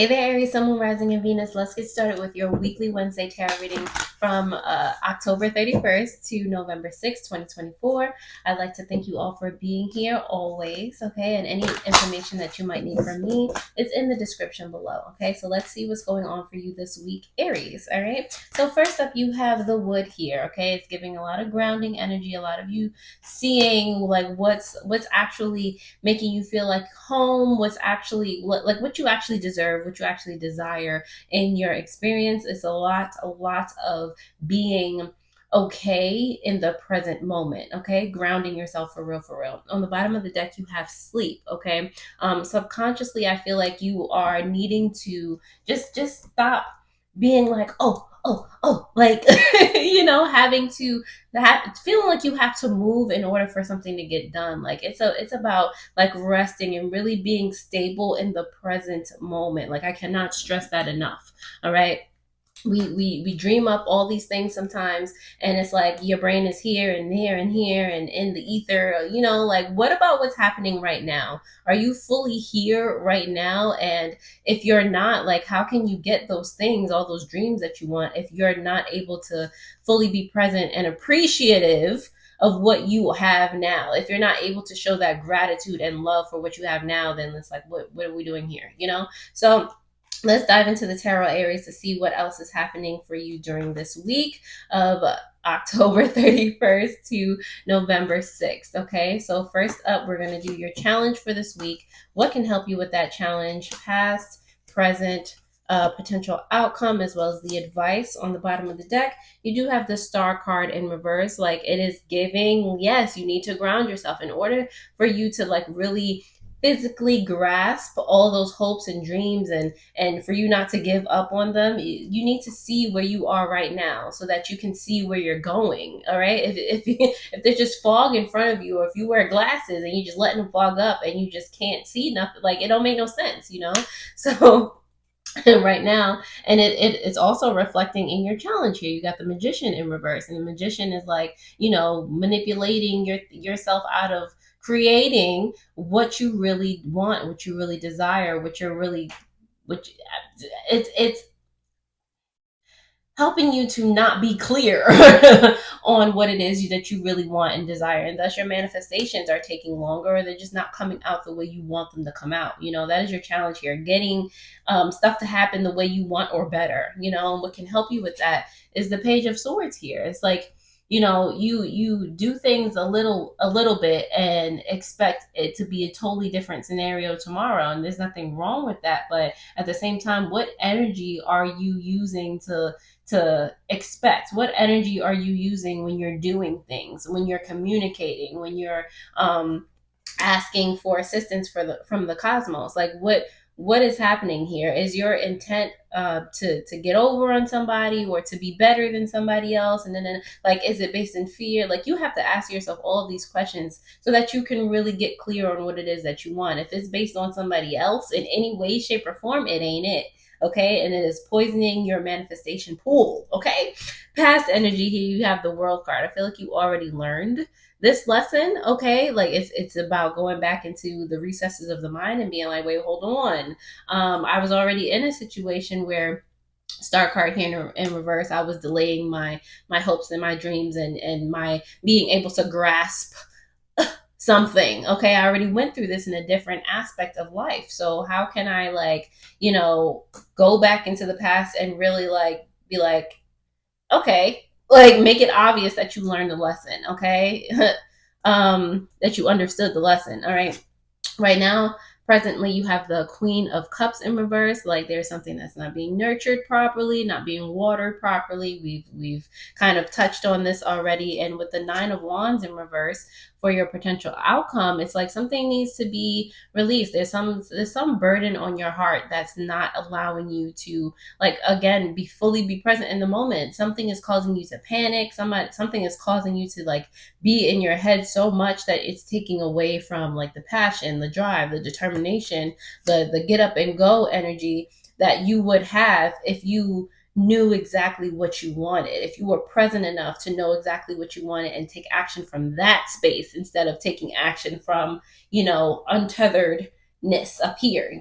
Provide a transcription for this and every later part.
Hey there, Aries, Sun, Moon, Rising, and Venus. Let's get started with your weekly Wednesday tarot reading from October 31st to November 6th, 2024. I'd like to thank you all for being here always, okay? And any information that you might need from me is in the description below, okay? So let's see what's going on for you this week, Aries, all right? So first up, you have the wood here, okay? It's giving a lot of grounding energy, a lot of you seeing like what's actually making you feel like home, what's actually like what you actually deserve, what you actually desire in your experience. It's a lot of being okay in the present moment, okay? Grounding yourself for real, for real. On the bottom of the deck, you have sleep, okay? Subconsciously, I feel like you are needing to just stop being like, like, having to feeling like you have to move in order for something to get done. Like it's about like resting and really being stable in the present moment. Like I cannot stress that enough. All right. We dream up all these things sometimes, and it's like your brain is here and there and here and in the ether, like what about what's happening right now? Are you fully here right now? And if you're not, like, how can you get those things, all those dreams that you want, if you're not able to fully be present and appreciative of what you have now? If you're not able to show that gratitude and love for what you have now, then it's like what are we doing here, so let's dive into the tarot, Aries, to see what else is happening for you during this week of October 31st to November 6th. Okay, so first up, we're going to do your challenge for this week. What can help you with that challenge? Past, present, potential outcome, as well as the advice. On the bottom of the deck, you do have the star card in reverse. Like it is giving, yes, you need to ground yourself in order for you to like really physically grasp all those hopes and dreams, and for you not to give up on them. You need to see where you are right now so that you can see where you're going. All right, if there's just fog in front of you, or if you wear glasses and you just letting them fog up and you just can't see nothing, like it don't make no sense. So right now, and it's also reflecting in your challenge here. You got the Magician in reverse, and the Magician is like, manipulating yourself out of creating what you really want, what you really desire, what you're really, which it's helping you to not be clear on what it is that you really want and desire, and thus your manifestations are taking longer, or they're just not coming out the way you want them to come out. That is your challenge here, getting stuff to happen the way you want or better. And what can help you with that is the Page of Swords here. It's like, you do things a little bit and expect it to be a totally different scenario tomorrow, and there's nothing wrong with that. But at the same time, what energy are you using to expect? What energy are you using when you're doing things, when you're communicating, when you're asking for assistance from the cosmos? Like what is happening here? Is your intent to get over on somebody, or to be better than somebody else? And then like, is it based in fear? Like, you have to ask yourself all of these questions so that you can really get clear on what it is that you want. If it's based on somebody else in any way, shape, or form, it ain't it. Okay, and it is poisoning your manifestation pool. Okay, past energy here, you have the World card. I feel like you already learned this lesson. Okay, like it's about going back into the recesses of the mind and being like, wait, hold on. I was already in a situation where, star card here in reverse, I was delaying my hopes and my dreams, and my being able to grasp something. Okay, I already went through this in a different aspect of life, so how can I, like, go back into the past and really like be like, okay, like make it obvious that you learned the lesson. Okay. That you understood the lesson. All right. Right now, presently, you have the Queen of Cups in reverse. Like there's something that's not being nurtured properly, not being watered properly. We've kind of touched on this already. And with the Nine of Wands in reverse, for your potential outcome, it's like something needs to be released. There's some burden on your heart that's not allowing you to, like, again, be present in the moment. Something is causing you to panic. Something is causing you to like be in your head so much that it's taking away from like the passion, the drive, the determination, the get up and go energy that you would have if you knew exactly what you wanted, if you were present enough to know exactly what you wanted and take action from that space instead of taking action from, untetheredness up here.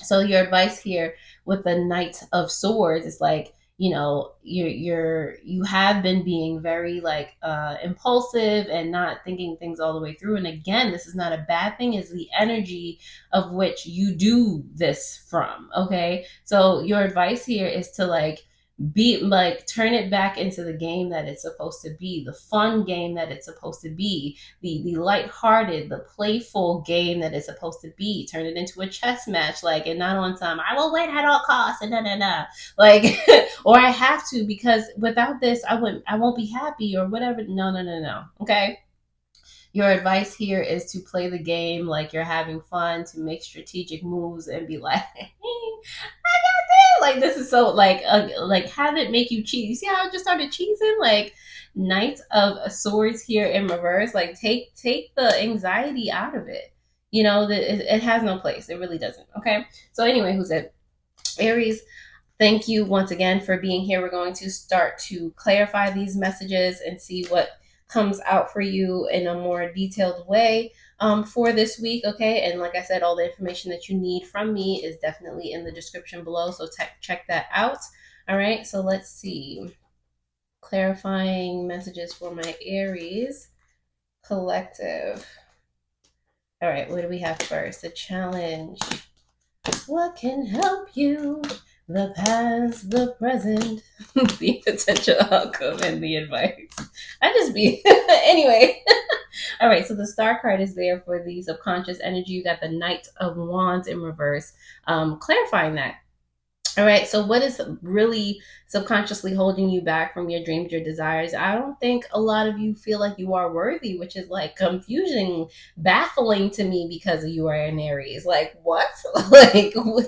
So your advice here with the Knight of Swords is like, you have been being very like impulsive and not thinking things all the way through. And again, this is not a bad thing, is the energy of which you do this from. Okay, so your advice here is to like be like, turn it back into the game that it's supposed to be, the fun game that it's supposed to be, the lighthearted, the playful game that it's supposed to be. Turn it into a chess match, like, and not on some I will win at all costs and like or I have to, because without this I won't be happy or whatever. No, no, no, no. Okay. Your advice here is to play the game like you're having fun, to make strategic moves and be like, like this is so like have it make you cheese. See how I just started cheesing? Like Knight of Swords here in reverse. Like take the anxiety out of it. That it has no place. It really doesn't. Okay. So anyway, who's it? Aries, thank you once again for being here. We're going to start to clarify these messages and see what comes out for you in a more detailed way for this week. Okay. And like I said, all the information that you need from me is definitely in the description below. So check that out. All right. So let's see. Clarifying messages for my Aries collective. All right. What do we have first? The challenge. What can help you? The past, the present, the potential outcome, and the advice. I just be anyway. All right, so the star card is there for the subconscious energy. You got the Knight of Wands in reverse, clarifying that. All right, so what is really subconsciously holding you back from your dreams, your desires? I don't think a lot of you feel like you are worthy, which is like confusing, baffling to me, because you are an Aries. Like, what? Like, who?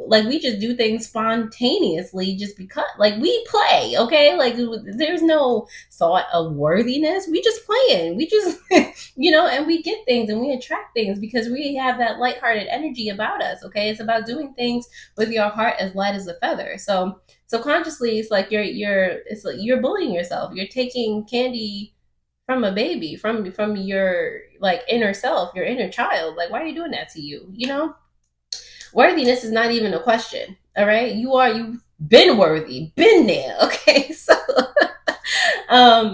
Like, we just do things spontaneously just because, like, we play, okay? Like, there's no thought of worthiness. We just playing. We just, and we get things and we attract things because we have that lighthearted energy about us, okay? It's about doing things with your heart as light as a feather. So subconsciously, it's like it's like you're bullying yourself. You're taking candy from a baby, from your like inner self, your inner child. Like, why are you doing that to you? Worthiness is not even a question. All right, you've been worthy, been there. Okay, so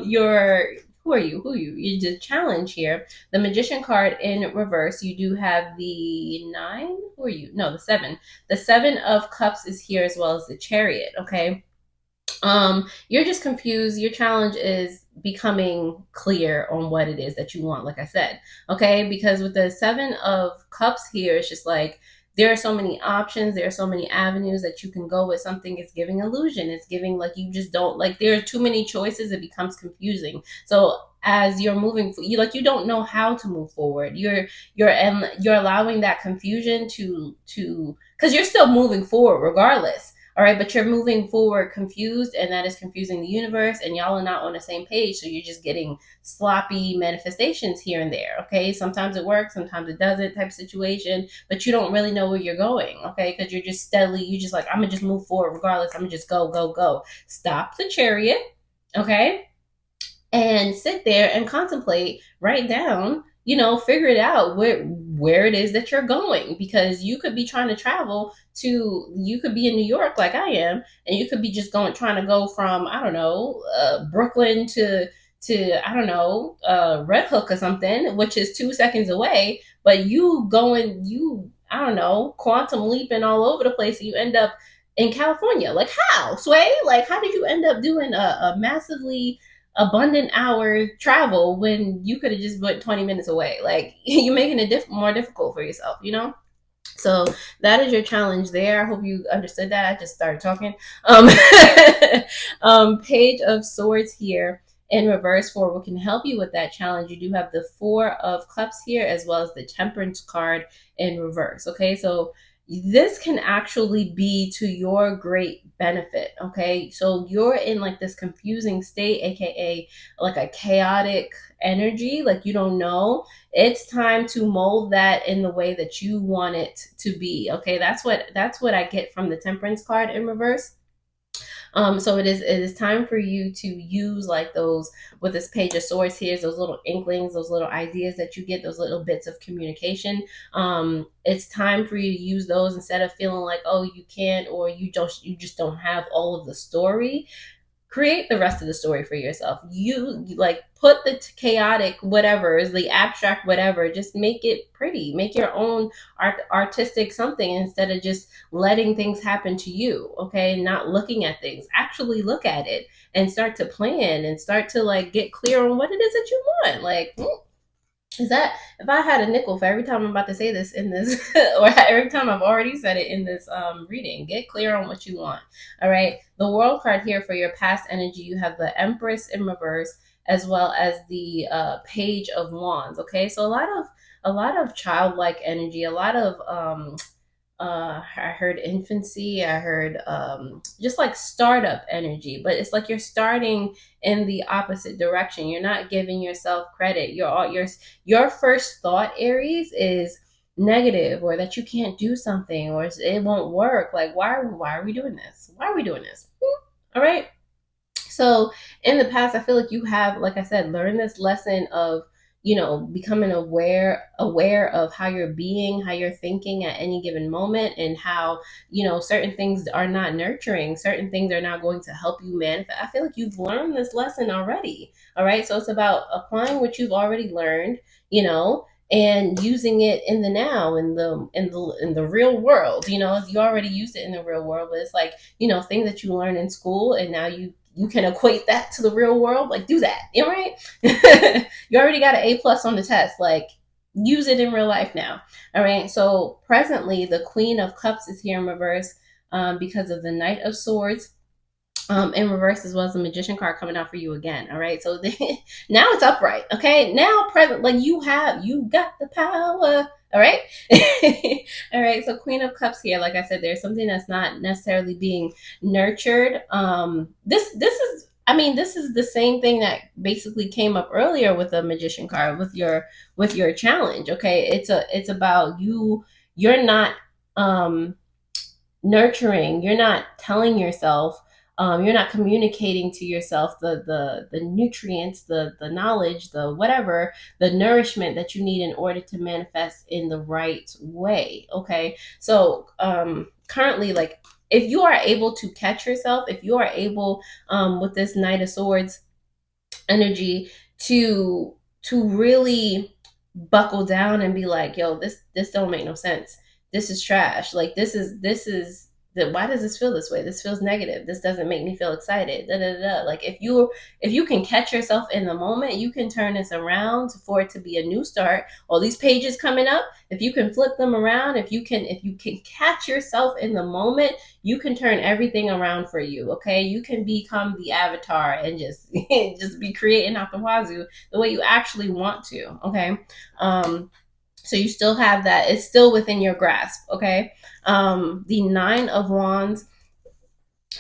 your who are you? Who are you? You did challenge here. The Magician card in reverse. You do have the 9. Who are you? No, the 7. The 7 of Cups is here, as well as the Chariot. Okay. You're just confused. Your challenge is becoming clear on what it is that you want, like I said. Okay, because with the 7 of Cups here, it's just like there are so many options, there are so many avenues that you can go with something. It's giving illusion, it's giving like you just don't, like there are too many choices, it becomes confusing. So as you're moving, you don't know how to move forward. You're allowing that confusion to because you're still moving forward regardless. All right, but you're moving forward confused, and that is confusing the universe, and y'all are not on the same page. So you're just getting sloppy manifestations here and there. Okay, sometimes it works, sometimes it doesn't, type of situation, but you don't really know where you're going. Okay, because you're just steadily, you just like, I'm gonna just move forward regardless. I'm gonna just go, go, go. Stop the Chariot. Okay, and sit there and contemplate, write down, figure it out where it is that you're going, because you could be trying to travel to, you could be in New York like I am, and you could be just trying to go from, I don't know, Brooklyn to I don't know, Red Hook or something, which is 2 seconds away, but I don't know, quantum leaping all over the place, and you end up in California. Like, how, Sway? Like, how did you end up doing a massively abundant hour travel when you could have just went 20 minutes away? Like, you're making it more difficult for yourself. So that is your challenge there. I hope you understood that. I just started talking. Page of Swords here in reverse for what can help you with that challenge. You do have the 4 of Cups here, as well as the Temperance card in reverse. Okay, so this can actually be to your great benefit. Okay, so you're in like this confusing state, aka like a chaotic energy, like you don't know. It's time to mold that in the way that you want it to be. Okay, that's what I get from the Temperance card in reverse. So it is time for you to use like those, with this Page of Swords here, those little inklings, those little ideas that you get, those little bits of communication. It's time for you to use those instead of feeling like, oh, you can't, or you just don't have all of the story. Create the rest of the story for yourself. You like put the chaotic whatever is the abstract whatever, just make it pretty, make your own artistic something instead of just letting things happen to you. Okay, not looking at things, actually look at it and start to plan and start to like get clear on what it is that you want. Like, is that, if I had a nickel for every time I'm about to say this in this, or every time I've already said it in this reading, get clear on what you want. All right. The World card here for your past energy, you have the Empress in reverse, as well as the Page of Wands. Okay, so a lot of childlike energy, a lot of I heard infancy. I heard just like startup energy, but it's like you're starting in the opposite direction. You're not giving yourself credit. Your first thought, Aries, is negative, or that you can't do something, or it won't work. Like, why are we doing this? Why are we doing this? All right. So in the past, I feel like you have, like I said, learned this lesson of, becoming aware of how you're being, how you're thinking at any given moment, and how, certain things are not nurturing, certain things are not going to help you manifest. I feel like you've learned this lesson already. All right. So it's about applying what you've already learned, and using it in the now, in the real world. You already used it in the real world, but it's like, things that you learn in school, and now you can equate that to the real world. Like, do that. You know, right? You already got an A+ on the test. Like, use it in real life now. All right. So presently, the Queen of Cups is here in reverse, because of the Knight of Swords in reverse, as well as the Magician card coming out for you again. All right. So now it's upright. Okay. Now present, like you got the power. All right. All right. So Queen of Cups here, like I said, there's something that's not necessarily being nurtured. This is the same thing that basically came up earlier with the Magician card, with your challenge. Okay. It's about you. You're not nurturing. You're not telling yourself, you're not communicating to yourself the nutrients, the knowledge, the whatever, the nourishment that you need in order to manifest in the right way. Okay. So currently, like, if you are able to catch yourself, if you are able, with this Knight of Swords energy, to really buckle down and be like, yo, this don't make no sense. This is trash. Like, this is that, why does this feel this way? This feels negative. This doesn't make me feel excited. Da, da, da, da. Like, if you can catch yourself in the moment, you can turn this around for it to be a new start. All these pages coming up, if you can flip them around, if you can catch yourself in the moment, you can turn everything around for you. Okay, you can become the avatar and just just be creating out the wazoo the way you actually want to. Okay. So you still have that. It's still within your grasp. Okay. The Nine of Wands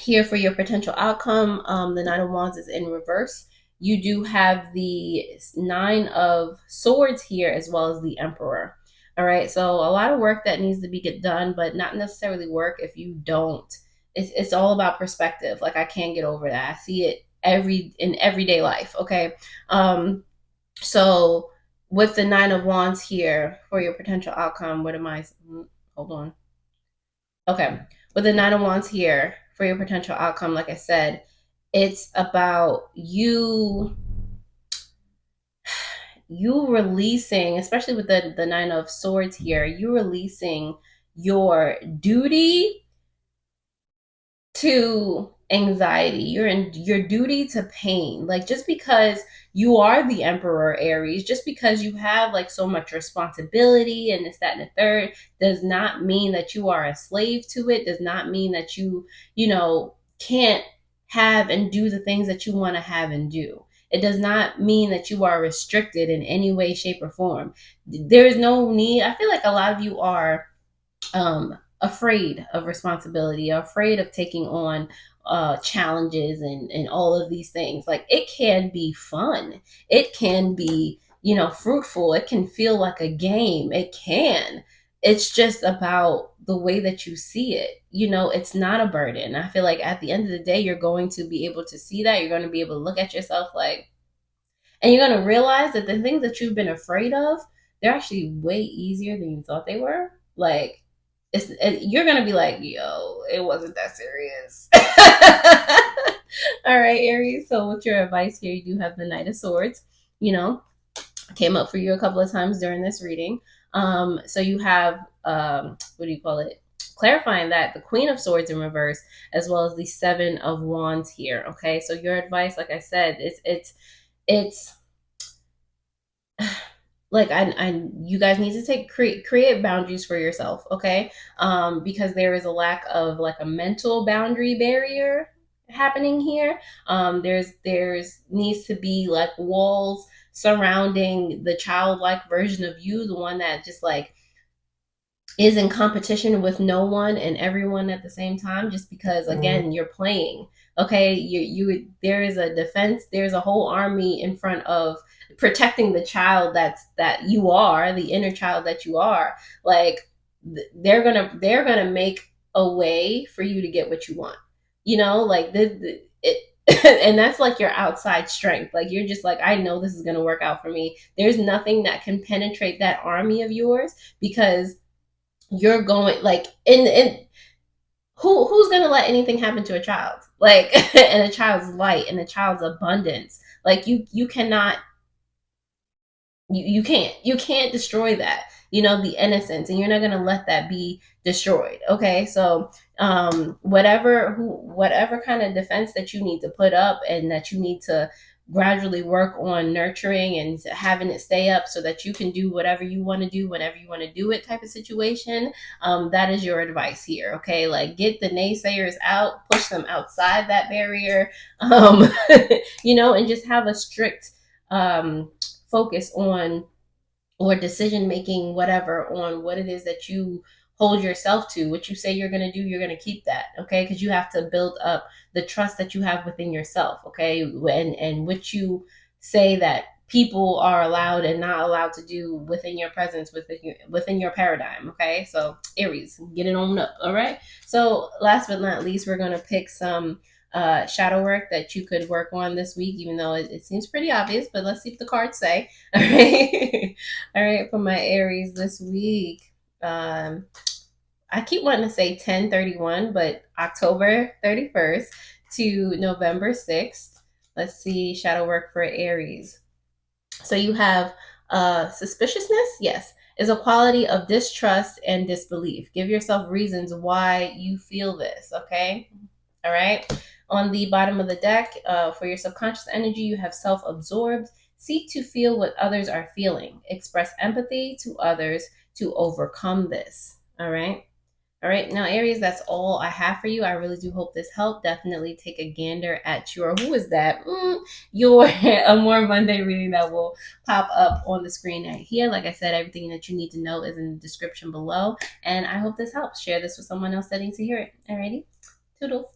here for your potential outcome. The Nine of Wands is in reverse. You do have the Nine of Swords here, as well as the Emperor. All right. So a lot of work that needs to be get done, but not necessarily work if you don't. It's all about perspective. Like, I can't get over that. I see it in everyday life. Okay. So with the Nine of Wands here for your potential outcome, what am I? Hold on. Okay. With the Nine of Wands here for your potential outcome, like I said, it's about you releasing, especially with the Nine of Swords here, you releasing your duty to anxiety, your duty to pain. Like, just because you are the Emperor, Aries, just because you have like so much responsibility and this, that, and the third, does not mean that you are a slave to it. Does not mean that can't have and do the things that you want to have and do. It does not mean that you are restricted in any way, shape, or form. There is no need. I feel like a lot of you are afraid of responsibility, afraid of taking on challenges and all of these things. Like, it can be fun. It can be, fruitful. It can feel like a game. It can. it's just about the way that you see it. It's not a burden. I feel like at the end of the day, you're going to be able to see that. You're going to be able to look at yourself like, and you're going to realize that the things that you've been afraid of, they're actually way easier than you thought they were. Like, you're going to be like, yo, it wasn't that serious. All right, Aries. So, with your advice here, you do have the Knight of Swords. You know, came up for you a couple of times during this reading. So you have what do you call it? Clarifying that the Queen of Swords in reverse, as well as the Seven of Wands here. Okay, so your advice, like I said, it's like you guys need to create boundaries for yourself, okay? Because there is a lack of like a mental boundary barrier happening here. There's needs to be like walls surrounding the childlike version of you, the one that just like is in competition with no one and everyone at the same time, just because again you're playing. Okay, there is a defense, there's a whole army in front of protecting the child that you are, the inner child that you are. Like they're gonna make a way for you to get what you want, like it. And that's like your outside strength. Like you're just like, I know this is gonna work out for me. There's nothing that can penetrate that army of yours, because you're going like in who's gonna let anything happen to a child, like and a child's light and a child's abundance. Like you cannot, you can't destroy that, the innocence, and you're not going to let that be destroyed. Okay, so whatever kind of defense that you need to put up and that you need to gradually work on nurturing and having it stay up so that you can do whatever you want to do whenever you want to do it type of situation. That is your advice here. Okay, like get the naysayers out, push them outside that barrier, and just have a strict focus on, or decision making, whatever, on what it is that you hold yourself to. What you say you're going to do, you're going to keep that. Okay, because you have to build up the trust that you have within yourself. Okay, and what you say that people are allowed and not allowed to do within your presence, within your paradigm. Okay, so Aries, get it on up. All right, so last but not least, we're going to pick some shadow work that you could work on this week, even though it seems pretty obvious, but let's see what the cards say. All right. All right, for my Aries this week. I keep wanting to say 10/31, but October 31st to November 6th. Let's see, shadow work for Aries. So you have suspiciousness, yes, is a quality of distrust and disbelief. Give yourself reasons why you feel this, okay? All right. On the bottom of the deck, for your subconscious energy, you have self absorbed. Seek to feel what others are feeling. Express empathy to others to overcome this. All right. All right. Now, Aries, that's all I have for you. I really do hope this helped. Definitely take a gander at who is that? Your Amor Monday reading that will pop up on the screen right here. Like I said, everything that you need to know is in the description below. And I hope this helps. Share this with someone else that needs to hear it. Alrighty. Toodles.